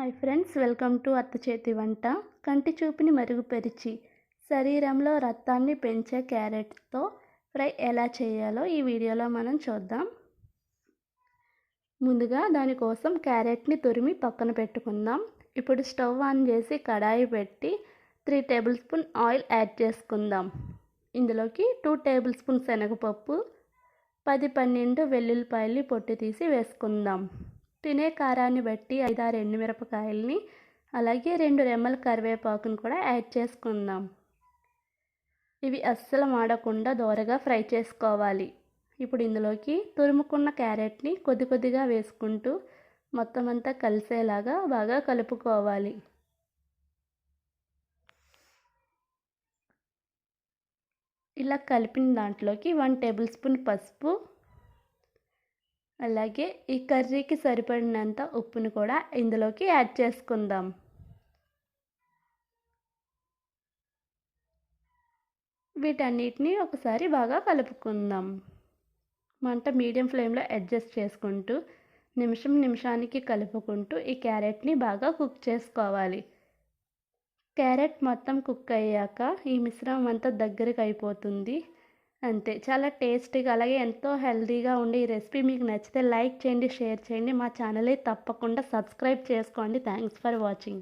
Hi friends, welcome to అత్త చేతి వంట. కంటి చూపుని మెరుగుపరిచి శరీరంలో రక్తాన్ని పెంచే క్యారెట్తో ఫ్రై ఎలా చేయాలో ఈ వీడియోలో మనం చూద్దాం. ముందుగా దానికోసం క్యారెట్ని తురిమి పక్కన పెట్టుకుందాం. ఇప్పుడు స్టవ్ ఆన్ చేసి కడాయి పెట్టి 3 టేబుల్ స్పూన్ ఆయిల్ యాడ్ చేసుకుందాం. ఇందులోకి 2 టేబుల్ స్పూన్ శనగపప్పు, 10-12 వెల్లుల్లిపాయల్ని పొట్టు తీసి వేసుకుందాం. తినే కారాన్ని బట్టి 5-6 ఎండుమిరపకాయల్ని, అలాగే 2 రెమ్మల కరివేపాకును కూడా యాడ్ చేసుకుందాం. ఇవి అస్సలు మాడకుండా దోరగా ఫ్రై చేసుకోవాలి. ఇప్పుడు ఇందులోకి తురుముకున్న క్యారెట్ని కొద్ది కొద్దిగా వేసుకుంటూ మొత్తం అంతా కలిసేలాగా బాగా కలుపుకోవాలి. ఇలా కలిపిన దాంట్లోకి 1 టేబుల్ స్పూన్ పసుపు, అలాగే ఈ కర్రీకి సరిపడినంత ఉప్పును కూడా ఇందులోకి యాడ్ చేసుకుందాం. వీటన్నిటిని ఒకసారి బాగా కలుపుకుందాం. మంట మీడియం ఫ్లేమ్లో అడ్జస్ట్ చేసుకుంటూ నిమిషానికి కలుపుకుంటూ ఈ క్యారెట్ని బాగా కుక్ చేసుకోవాలి. క్యారెట్ మొత్తం కుక్ అయ్యాక ఈ మిశ్రమం అంతా దగ్గరికి అయిపోతుంది. అంతే, చాలా టేస్టీగా అలాగే ఎంతో హెల్తీగా ఉండే ఈ రెసిపీ మీకు నచ్చితే లైక్ చేయండి, షేర్ చేయండి. మా ఛానల్ని తప్పకుండా సబ్స్క్రైబ్ చేసుకోండి. Thanks for watching.